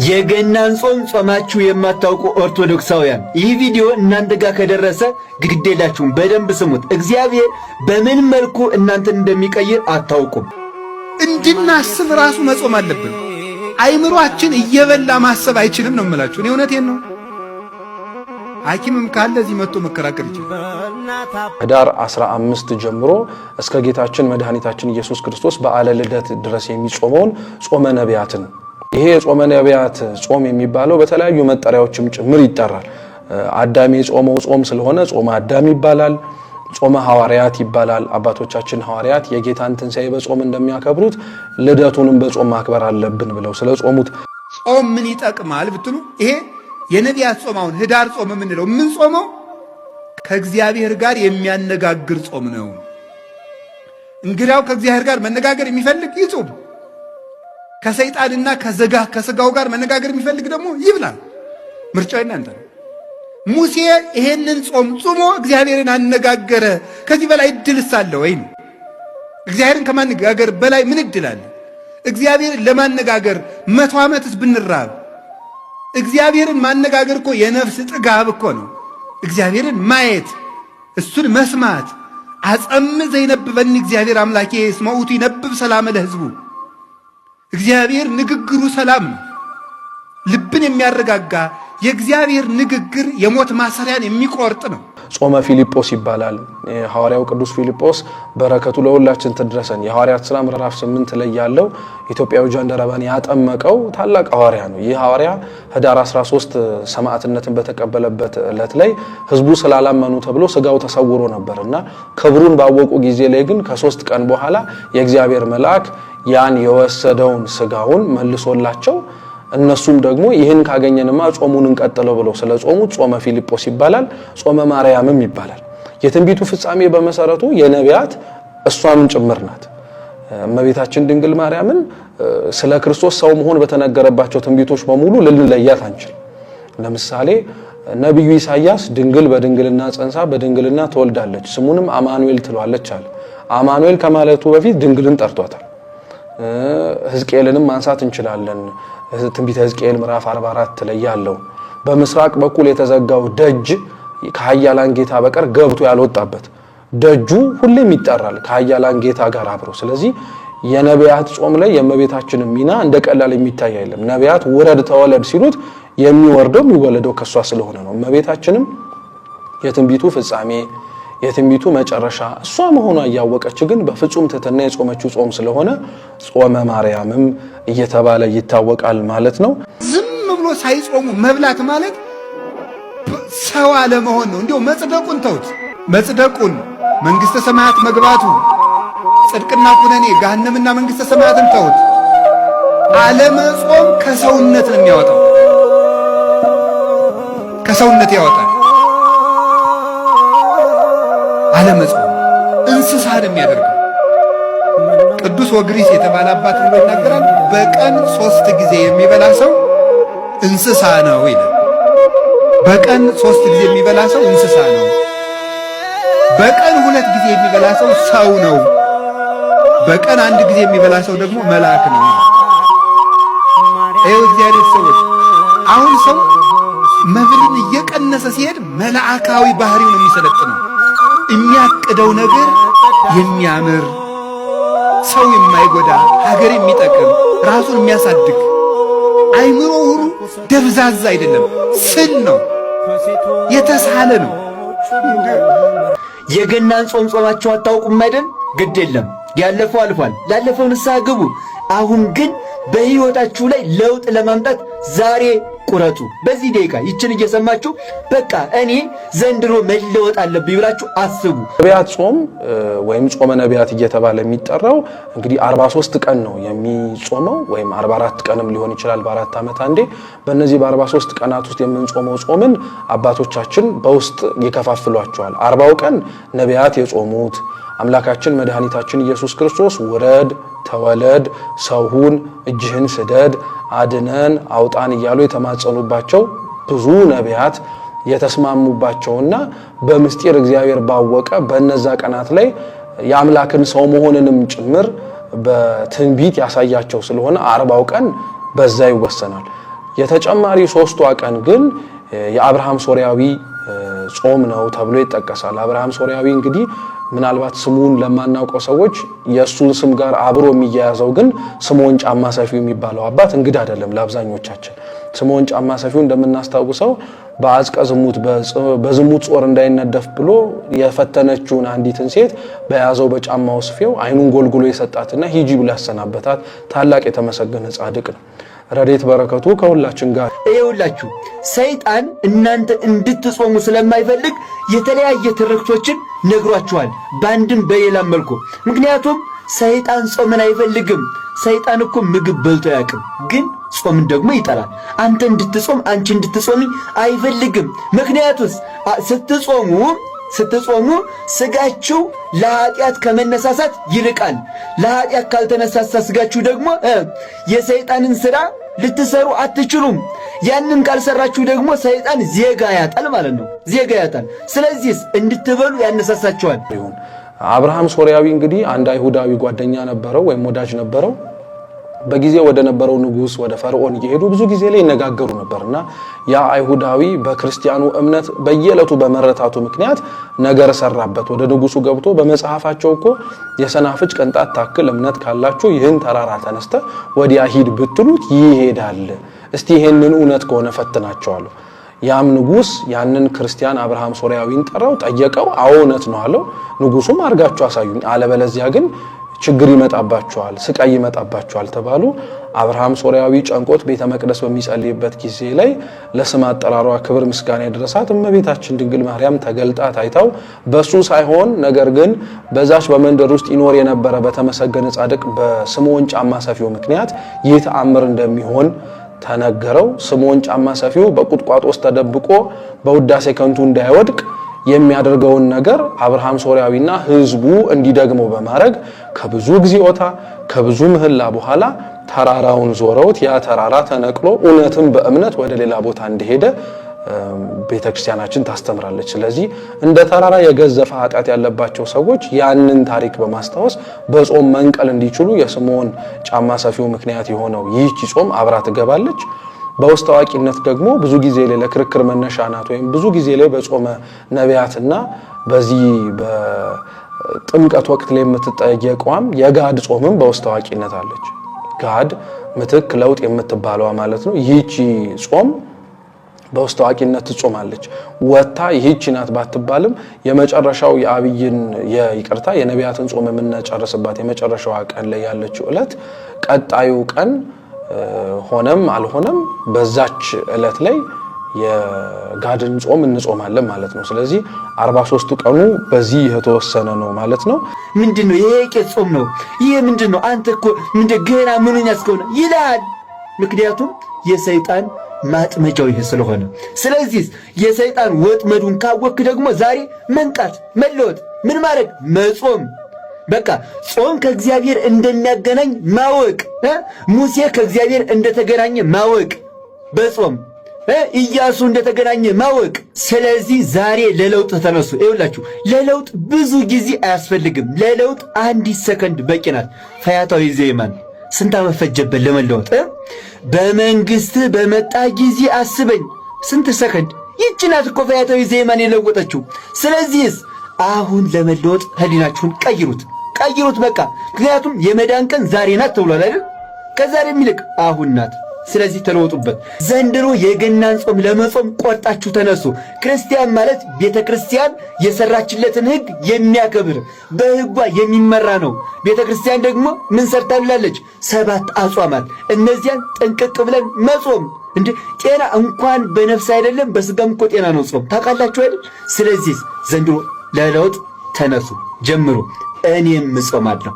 የገናን ጾም ጾማችሁ የማታውቁ ኦርቶዶክሳውያን ይህ ቪዲዮ እናንተ ጋር ከደረሰ ግዴላችሁም በደንብ ስሙት። እግዚአብሔር በምን መልኩ እናንተን እንደሚቀይር አታውቁም። እንድናስብ ራሱ መጾም አለብን። አይምሮአችን እየበላ ማሰብ አይችልም ነው የምላችሁ። እኔ እውነቴን ነው። ሐኪምም ካለ እዚህ መጥቶ መከራከር ይችላል። ህዳር 15 ጀምሮ እስከ ጌታችን መድኃኒታችን ኢየሱስ ክርስቶስ በዓለ ልደት ድረስ የሚጾመውን ጾመ ነቢያትን ይሄ ጾመ ነቢያት ጾም የሚባለው በተለያዩ መጠሪያዎችም ጭምር ይጠራል። አዳም የጾመው ጾም ስለሆነ ጾመ አዳም ይባላል። ጾመ ሐዋርያት ይባላል። አባቶቻችን ሐዋርያት የጌታን ትንሣኤ በጾም እንደሚያከብሩት ልደቱንም በጾም ማክበር አለብን ብለው ስለጾሙት ጾም ምን ይጠቅማል ብትሉ ይሄ የነቢያት ጾም አሁን ህዳር ጾም የምንለው ምን ጾመው ከእግዚአብሔር ጋር የሚያነጋግር ጾም ነው። እንግዲያው ከእግዚአብሔር ጋር መነጋገር የሚፈልግ ይጾም። ከሰይጣንና ከስጋው ጋር መነጋገር የሚፈልግ ደግሞ ይብላል። ምርጫው እናንተ ነው። ሙሴ ይሄንን ጾም ጾሞ እግዚአብሔርን አነጋገረ። ከዚህ በላይ እድልስ አለ ወይ? እግዚአብሔርን ከማነጋገር በላይ ምን እድል አለ? እግዚአብሔርን ለማነጋገር 100 ዓመትስ ብንራብ እግዚአብሔርን ማነጋገር እኮ የነፍስ ጥጋብ እኮ ነው። እግዚአብሔርን ማየት እሱን መስማት አጸም ዘይነብበኒ እግዚአብሔር አምላኬ እስመ ውእቱ ይነብብ ሰላም ለሕዝቡ። እግዚአብሔር ንግግሩ ሰላም ነው፣ ልብን የሚያረጋጋ የእግዚአብሔር ንግግር የሞት ማሰሪያን የሚቆርጥ ነው። ጾመ ፊልጶስ ይባላል። ሐዋርያው ቅዱስ ፊልጶስ በረከቱ ለሁላችን ትድረሰን። የሐዋርያት ሥራ ምዕራፍ 8 ላይ ያለው ኢትዮጵያዊ ጃንደረባን ያጠመቀው ታላቅ ሐዋርያ ነው። ይህ ሐዋርያ ህዳር 13 ሰማዕትነትን በተቀበለበት ዕለት ላይ ህዝቡ ስላላመኑ ተብሎ ስጋው ተሰውሮ ነበርና ክብሩን ባወቁ ጊዜ ላይ ግን ከ3 ቀን በኋላ የእግዚአብሔር መልአክ ያን የወሰደውን ስጋውን መልሶላቸው እነሱም ደግሞ ይህን ካገኘንማ ጾሙን እንቀጥለው ብለው ስለጾሙት ጾመ ፊልጶስ ይባላል። ጾመ ማርያምም ይባላል። የትንቢቱ ፍጻሜ በመሰረቱ የነቢያት እሷም ጭምር ናት። እመቤታችን ድንግል ማርያምን ስለ ክርስቶስ ሰው መሆን በተነገረባቸው ትንቢቶች በሙሉ ልንለያት አንችል። ለምሳሌ ነቢዩ ኢሳይያስ ድንግል በድንግልና ጸንሳ በድንግልና ትወልዳለች ስሙንም አማኑኤል ትለዋለች አለ። አማኑኤል ከማለቱ በፊት ድንግልን ጠርቷታል። ሕዝቅኤልንም ማንሳት እንችላለን። ትንቢተ ሕዝቅኤል ምዕራፍ 44 ላይ ያለው በምስራቅ በኩል የተዘጋው ደጅ ከኃያላን ጌታ በቀር ገብቶ ያልወጣበት ደጁ ሁሌም ይጠራል ከኃያላን ጌታ ጋር አብሮ። ስለዚህ የነቢያት ጾም ላይ የእመቤታችን ሚና እንደ ቀላል የሚታይ አይደለም። ነቢያት ውረድ ተወለድ ሲሉት የሚወርደው የሚወለደው ከሷ ስለሆነ ነው። እመቤታችንም የትንቢቱ ፍጻሜ የትንቢቱ መጨረሻ እሷ መሆኗ እያወቀች ግን በፍጹም ትሕትና የጾመችው ጾም ስለሆነ ጾመ ማርያምም እየተባለ ይታወቃል ማለት ነው። ዝም ብሎ ሳይጾሙ መብላት ማለት ሰው አለመሆን ነው። እንዲያው መጽደቁን ተውት። መጽደቁን መንግስተ ሰማያት መግባቱ ጽድቅና ኩነኔ ገሃነምና መንግስተ ሰማያትን ተውት። አለመጾም ከሰውነት ነው የሚያወጣው። ከሰውነት ያወጣል። አለመጾም እንስሳ ነው የሚያደርገው። ቅዱስ ወግሪስ የተባለ አባት ብሎ ይናገራል። በቀን 3 ጊዜ የሚበላ ሰው እንስሳ ነው ይላል። በቀን 3 ጊዜ የሚበላ ሰው እንስሳ ነው። በቀን 2 ጊዜ የሚበላ ሰው ሰው ነው። በቀን 1 ጊዜ የሚበላ ሰው ደግሞ መልአክ ነው። ይኸው እግዚአብሔር ሰዎች አሁን ሰው መብልን እየቀነሰ ሲሄድ መልአካዊ ባህሪው ነው የሚሰለጥነው። የሚያቅደው ነገር የሚያምር ሰው የማይጎዳ ሀገር የሚጠቅም ራሱን የሚያሳድግ አይምሮ ሁሉ ደብዛዛ አይደለም፣ ስል ነው፣ የተሳለ ነው። የገናን ጾም ጾማችሁ አታውቁም አይደል? ግድ የለም ያለፈው አልፏል። ላለፈው ንስሐ ግቡ። አሁን ግን በሕይወታችሁ ላይ ለውጥ ለማምጣት ዛሬ ቁረጡ። በዚህ ደቂቃ ይችን እየሰማችሁ በቃ እኔ ዘንድሮ መለወጥ አለብኝ ብላችሁ አስቡ። ነቢያት ጾም ወይም ጾመ ነቢያት እየተባለ የሚጠራው እንግዲህ 43 ቀን ነው የሚጾመው፣ ወይም 44 ቀንም ሊሆን ይችላል በ4 ዓመት አንዴ። በእነዚህ በ43 ቀናት ውስጥ የምንጾመው ጾምን አባቶቻችን በውስጥ ይከፋፍሏቸዋል። 40ው ቀን ነቢያት የጾሙት አምላካችን መድኃኒታችን ኢየሱስ ክርስቶስ ውረድ ተወለድ ሰውን እጅህን ስደድ አድነን አውጣን እያሉ የተማጸኑባቸው ብዙ ነቢያት የተስማሙባቸውና በምስጢር እግዚአብሔር ባወቀ በእነዛ ቀናት ላይ የአምላክን ሰው መሆንንም ጭምር በትንቢት ያሳያቸው ስለሆነ 40ው ቀን በዛ ይወሰናል። የተጨማሪ 3ቷ ቀን ግን የአብርሃም ሶሪያዊ ጾም ነው ተብሎ ይጠቀሳል። አብርሃም ሶሪያዊ እንግዲህ ምናልባት ስሙን ለማናውቀው ሰዎች የሱን ስም ጋር አብሮ የሚያያዘው ግን ስምዖን ጫማ ሰፊው የሚባለው አባት እንግዲህ አይደለም ለአብዛኞቻችን። ስምዖን ጫማ ሰፊው እንደምናስታውሰው በአዝቀ ዝሙት በዝሙት ጾር እንዳይነደፍ ብሎ የፈተነችውን አንዲትን ሴት በያዘው በጫማው ስፌው አይኑን ጎልጉሎ የሰጣትና ሂጂ ብሎ ያሰናበታት ታላቅ የተመሰገነ ጻድቅ ነው። ረድኤት በረከቱ ከሁላችን ጋር ይሁንላችሁ። ሰይጣን እናንተ እንድትጾሙ ስለማይፈልግ የተለያየ ትርክቶችን ነግሯችኋል በአንድም በሌላም መልኩ። ምክንያቱም ሰይጣን ጾምን አይፈልግም። ሰይጣን እኮ ምግብ በልቶ ያቅም፣ ግን ጾምን ደግሞ ይጠላል። አንተ እንድትጾም አንቺ እንድትጾሚ አይፈልግም። ምክንያቱስ ስትጾሙ ስጋችሁ ለኃጢአት ከመነሳሳት ይርቃል። ለኃጢአት ካልተነሳሳ ስጋችሁ ደግሞ የሰይጣንን ሥራ ልትሰሩ አትችሉም። ያንን ካልሰራችሁ ደግሞ ሰይጣን ዜጋ ያጣል ማለት ነው። ዜጋ ያጣል። ስለዚህ እንድትበሉ ያነሳሳችኋል። አብርሃም ሶሪያዊ እንግዲህ አንድ አይሁዳዊ ጓደኛ ነበረው ወይም ወዳጅ ነበረው። በጊዜ ወደ ነበረው ንጉስ ወደ ፈርዖን እየሄዱ ብዙ ጊዜ ላይ ይነጋገሩ ነበርና ያ አይሁዳዊ በክርስቲያኑ እምነት በየዕለቱ በመረታቱ ምክንያት ነገር ሰራበት። ወደ ንጉሱ ገብቶ በመጽሐፋቸው እኮ የሰናፍጭ ቅንጣት ታክል እምነት ካላችሁ ይህን ተራራ ተነስተ ወዲያ ሂድ ብትሉት ይሄዳል። እስቲ ይሄንን እውነት ከሆነ ፈትናቸዋለሁ። ያም ንጉስ ያንን ክርስቲያን አብርሃም ሶሪያዊን ጠራው፣ ጠየቀው። አዎ እውነት ነው አለው። ንጉሱም አርጋችሁ አሳዩኝ፣ አለበለዚያ ግን ችግር ይመጣባቸዋል፣ ስቃይ ይመጣባቸዋል ተባሉ። አብርሃም ሶሪያዊ ጨንቆት ቤተ መቅደስ በሚጸልይበት ጊዜ ላይ ለስም አጠራሯ ክብር ምስጋና ይድረሳት እመቤታችን ድንግል ማርያም ተገልጣ ታይታው በሱ ሳይሆን ነገር ግን በዛች በመንደር ውስጥ ይኖር የነበረ በተመሰገነ ጻድቅ በስምዖን ጫማ ሰፊው ምክንያት ይህ ተአምር እንደሚሆን ተነገረው። ስምዖን ጫማ ሰፊው በቁጥቋጦ ውስጥ ተደብቆ በውዳሴ ከንቱ እንዳይወድቅ የሚያደርገውን ነገር አብርሃም ሶሪያዊና ህዝቡ እንዲደግመው በማድረግ ከብዙ ግዚኦታ ከብዙ ምህላ በኋላ ተራራውን ዞረውት ያ ተራራ ተነቅሎ እውነትም በእምነት ወደ ሌላ ቦታ እንደሄደ ቤተክርስቲያናችን ታስተምራለች። ስለዚህ እንደ ተራራ የገዘፈ ኃጢአት ያለባቸው ሰዎች ያንን ታሪክ በማስታወስ በጾም መንቀል እንዲችሉ የስምዖን ጫማ ሰፊው ምክንያት የሆነው ይህች ጾም አብራ ትገባለች። በውስጥ አዋቂነት ደግሞ ብዙ ጊዜ ላይ ለክርክር መነሻ ናት። ወይም ብዙ ጊዜ ላይ በጾመ ነቢያትና በዚህ በጥምቀት ወቅት ላይ የምትጠየቀውም የጋድ ጾምም በውስጥ አዋቂነት አለች። ጋድ ምትክ ለውጥ የምትባለዋ ማለት ነው። ይህቺ ጾም በውስጥ አዋቂነት ትጾማለች። ወታ ይህቺ ናት ባትባልም የመጨረሻው የአብይን የይቅርታ የነቢያትን ጾም የምንጨርስባት የመጨረሻዋ ቀን ላይ ያለችው ዕለት ቀጣዩ ቀን ሆነም አልሆነም በዛች ዕለት ላይ የጋድን ጾም እንጾማለን ማለት ነው። ስለዚህ 43 ቀኑ በዚህ የተወሰነ ነው ማለት ነው። ምንድነው ይሄ? የቄስ ጾም ነው ይሄ? ምንድነው? አንተ እኮ ገና ምኑን ያስከውና ይላል። ምክንያቱም የሰይጣን ማጥመጃው ይሄ ስለሆነ፣ ስለዚህ የሰይጣን ወጥመዱን ካወክ ደግሞ ዛሬ መንቃት፣ መለወጥ፣ ምን ማድረግ? መጾም። በቃ ጾም ከእግዚአብሔር እንደሚያገናኝ ማወቅ፣ ሙሴ ከእግዚአብሔር እንደተገናኘ ማወቅ፣ በጾም ኢያሱ እንደተገናኘ ማወቅ። ስለዚህ ዛሬ ለለውጥ ተነሱ። ይኸውላችሁ ለለውጥ ብዙ ጊዜ አያስፈልግም። ለለውጥ አንዲት ሰከንድ በቂ ናት። ፈያታዊ ዘየማን ስንት ዓመት ፈጀበት ለመለወጥ? በመንግስት በመጣ ጊዜ አስበኝ። ስንት ሰከንድ? ይህች ናት እኮ ፈያታዊ ዘየማን የለወጠችው። ስለዚህስ አሁን ለመለወጥ ህሊናችሁን ቀይሩት በቃ። ምክንያቱም የመዳን ቀን ዛሬ ናት ተብሏል አይደል? ከዛሬ የሚልቅ አሁን ናት። ስለዚህ ተለወጡበት። ዘንድሮ የገናን ጾም ለመጾም ቆርጣችሁ ተነሱ። ክርስቲያን ማለት ቤተ ክርስቲያን የሰራችለትን ሕግ የሚያከብር በሕጓ የሚመራ ነው። ቤተ ክርስቲያን ደግሞ ምን ሰርታላለች? 7 አጽዋማት። እነዚያን ጥንቅቅ ብለን መጾም። እንዴ ጤና እንኳን በነፍስ አይደለም በስጋም እኮ ጤና ነው ጾም። ታውቃላችሁ አይደል? ስለዚህ ዘንድሮ ለለውጥ ተነሱ፣ ጀምሩ። እኔም እጾማለሁ።